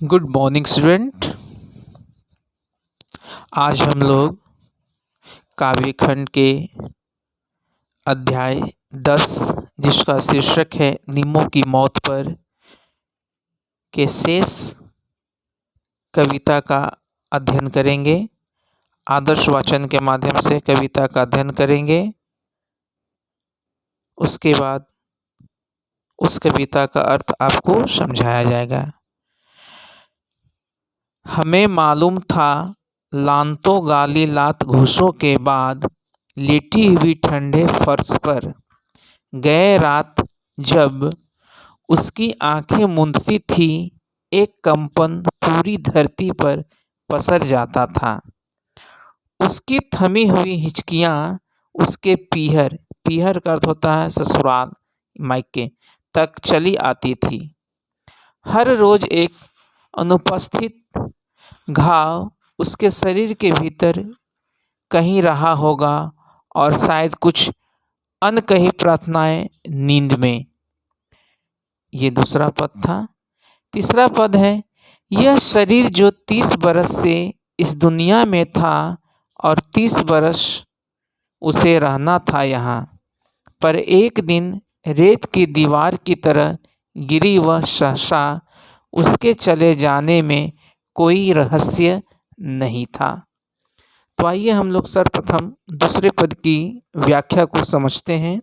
Good morning student. आज हम लोग काव्यखंड के अध्याय 10 जिसका शीर्षक है निम्मों की मौत पर के शेष कविता का अध्ययन करेंगे। आदर्श वाचन के माध्यम से कविता का अध्ययन करेंगे। उसके बाद उस कविता का अर्थ आपको समझाया जाएगा। हमें मालूम था लानतों गाली लात घूसों के बाद लेटी हुई ठंडे फर्श पर गए रात जब उसकी आंखें मूंदती थी एक कंपन पूरी धरती पर पसर जाता था। उसकी थमी हुई हिचकियाँ उसके पीहर का अर्थ होता है ससुराल मायके तक चली आती थी। हर रोज एक अनुपस्थित घाव उसके शरीर के भीतर कहीं रहा होगा और शायद कुछ अनकही प्रार्थनाएं नींद में। ये दूसरा पद था। तीसरा पद है, यह शरीर जो 30 बरस से इस दुनिया में था और 30 बरस उसे रहना था यहाँ, पर एक दिन रेत की दीवार की तरह गिरी वह सहसा उसके चले जाने में कोई रहस्य नहीं था। तो आइए हम लोग सर्वप्रथम दूसरे पद की व्याख्या को समझते हैं।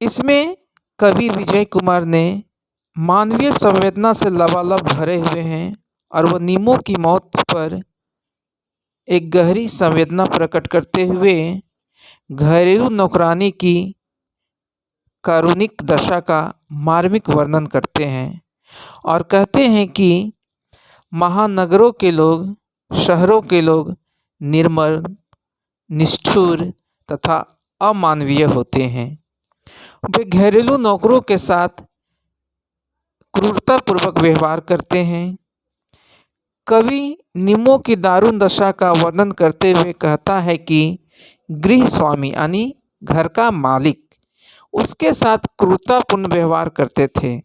इसमें कवि विजय कुमार ने मानवीय संवेदना से लबालब भरे हुए हैं और वह निम्मों की मौत पर एक गहरी संवेदना प्रकट करते हुए घरेलू नौकरानी की कारुणिक दशा का मार्मिक वर्णन करते हैं और कहते हैं कि महानगरों के लोग, शहरों के लोग निर्मल, निष्ठुर तथा अमानवीय होते हैं। वे घरेलू नौकरों के साथ क्रूरतापूर्वक व्यवहार करते हैं। कवि निम्मों की दारुण दशा का वर्णन करते हुए कहता है कि गृह स्वामी यानी घर का मालिक उसके साथ क्रूरतापूर्ण व्यवहार करते थे।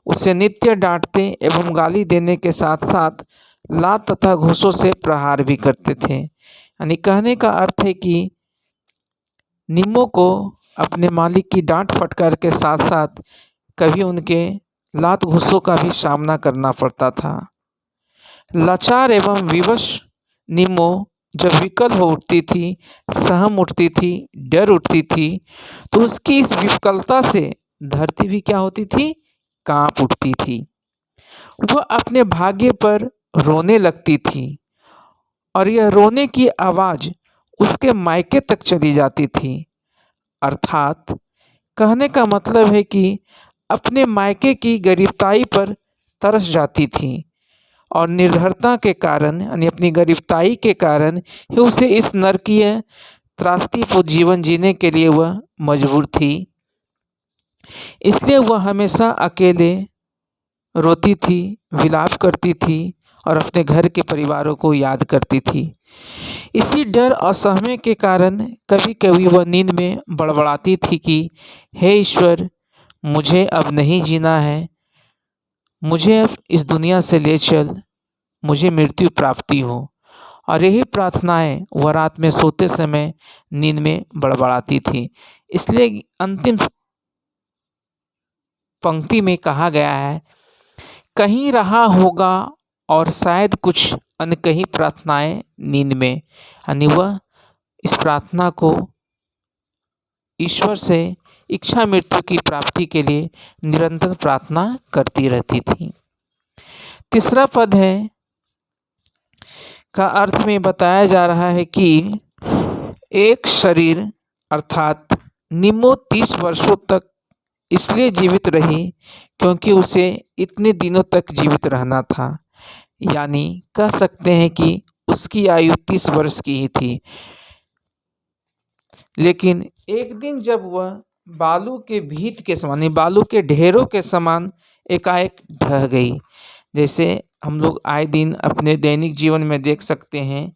उसे नित्य डांटते एवं गाली देने के साथ साथ लात तथा घूंसों से प्रहार भी करते थे। यानी कहने का अर्थ है कि निम्मों को अपने मालिक की डांट फटकार के साथ साथ कभी उनके लात घूंसों का भी सामना करना पड़ता था। लाचार एवं विवश निम्मों जब विकल हो उठती थी, सहम उठती थी, डर उठती थी, तो उसकी इस विकलता से धरती भी क्या होती थी, कांप उठती थी। वह अपने भाग्य पर रोने लगती थी और यह रोने की आवाज़ उसके मायके तक चली जाती थी। अर्थात कहने का मतलब है कि अपने मायके की गरीबताई पर तरस जाती थी और निर्धरता के कारण यानी अपनी गरीबताई के कारण ही उसे इस नरकीय त्रासदीपूर्ण जीवन जीने के लिए वह मजबूर थी। इसलिए वह हमेशा अकेले रोती थी, विलाप करती थी और अपने घर के परिवारों को याद करती थी। इसी डर असहमे के कारण कभी कभी वह नींद में बड़बड़ाती थी कि हे ईश्वर, मुझे अब नहीं जीना है, मुझे अब इस दुनिया से ले चल, मुझे मृत्यु प्राप्ति हो। और यही प्रार्थनाएं वह रात में सोते समय नींद में बड़बड़ाती थी। इसलिए अंतिम पंक्ति में कहा गया है, कहीं रहा होगा और शायद कुछ अनकही प्रार्थनाएं नींद में। यानी वह इस प्रार्थना को ईश्वर से इच्छा मृत्यु की प्राप्ति के लिए निरंतर प्रार्थना करती रहती थी। तीसरा पद है का अर्थ में बताया जा रहा है कि एक शरीर अर्थात निम्मों 30 वर्षों तक इसलिए जीवित रही क्योंकि उसे इतने दिनों तक जीवित रहना था। यानी कह सकते हैं कि उसकी आयु 30 वर्ष की ही थी। लेकिन एक दिन जब वह बालू के भीत के समान, बालू के ढेरों के समान एकाएक ढह गई। जैसे हम लोग आए दिन अपने दैनिक जीवन में देख सकते हैं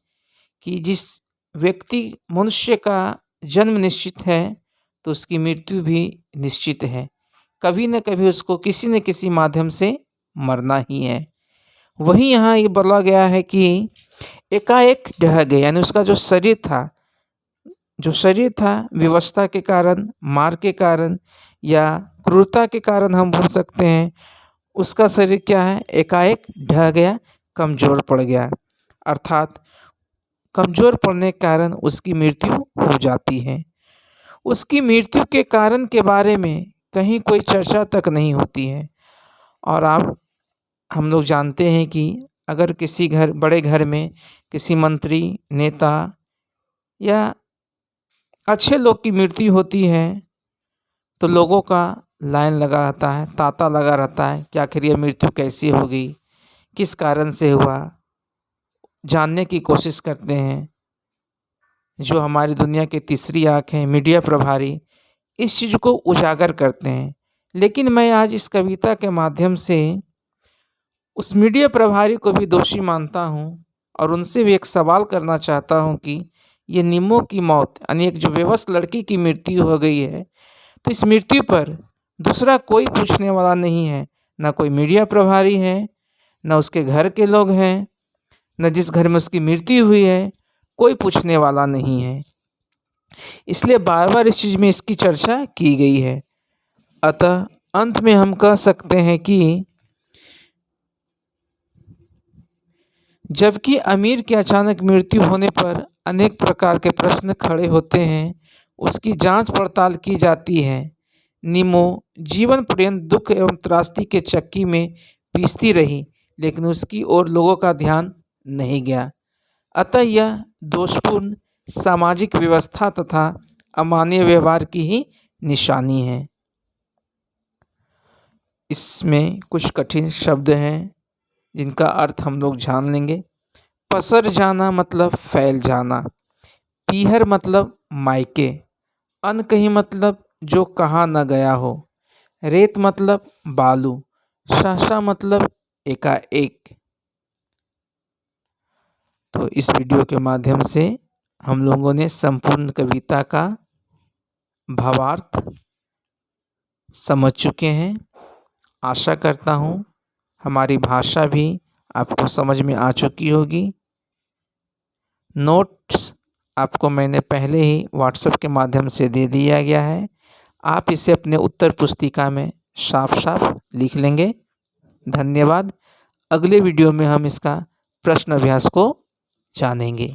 कि जिस व्यक्ति मनुष्य का जन्म निश्चित है तो उसकी मृत्यु भी निश्चित है। कभी न कभी उसको किसी न किसी माध्यम से मरना ही है। वहीं यहाँ ये बोला गया है कि एकाएक ढह गए, यानी उसका जो शरीर था विवशता के कारण, मार के कारण या क्रूरता के कारण हम बोल सकते हैं, उसका शरीर क्या है, एकाएक ढह गया, कमज़ोर पड़ गया। अर्थात कमज़ोर पड़ने के कारण उसकी मृत्यु हो जाती है। उसकी मृत्यु के कारण के बारे में कहीं कोई चर्चा तक नहीं होती है। और हम लोग जानते हैं कि अगर किसी बड़े घर में किसी मंत्री, नेता या अच्छे लोग की मृत्यु होती है तो लोगों का लाइन लगा रहता है, तांता लगा रहता है कि आखिर यह मृत्यु कैसी हो गई, किस कारण से हुआ, जानने की कोशिश करते हैं। जो हमारी दुनिया की तीसरी आँख है, मीडिया प्रभारी, इस चीज़ को उजागर करते हैं। लेकिन मैं आज इस कविता के माध्यम से उस मीडिया प्रभारी को भी दोषी मानता हूँ और उनसे भी एक सवाल करना चाहता हूँ कि ये निम्मो की मौत, यानी एक जो बेबस लड़की की मृत्यु हो गई है, तो इस मृत्यु पर दूसरा कोई पूछने वाला नहीं है। ना कोई मीडिया प्रभारी है, ना उसके घर के लोग हैं, न जिस घर में उसकी मृत्यु हुई है कोई पूछने वाला नहीं है। इसलिए बार बार इस चीज़ में इसकी चर्चा की गई है। अतः अंत में हम कह सकते हैं कि जबकि अमीर की अचानक मृत्यु होने पर अनेक प्रकार के प्रश्न खड़े होते हैं, उसकी जांच पड़ताल की जाती है। निम्मो जीवन पर्यंत दुख एवं त्रासदी के चक्की में पीसती रही, लेकिन उसकी ओर लोगों का ध्यान नहीं गया। अतः यह दोषपूर्ण सामाजिक व्यवस्था तथा अमानवीय व्यवहार की ही निशानी है। इसमें कुछ कठिन शब्द हैं जिनका अर्थ हम लोग जान लेंगे। पसर जाना मतलब फैल जाना, पीहर मतलब मायके, अनकही मतलब जो कहा न गया हो, रेत मतलब बालू, सहसा मतलब एकाएक। तो इस वीडियो के माध्यम से हम लोगों ने संपूर्ण कविता का भावार्थ समझ चुके हैं। आशा करता हूँ हमारी भाषा भी आपको समझ में आ चुकी होगी। नोट्स आपको मैंने पहले ही व्हाट्सएप के माध्यम से दे दिया गया है। आप इसे अपने उत्तर पुस्तिका में साफ साफ लिख लेंगे। धन्यवाद। अगले वीडियो में हम इसका प्रश्न अभ्यास को जानेंगे।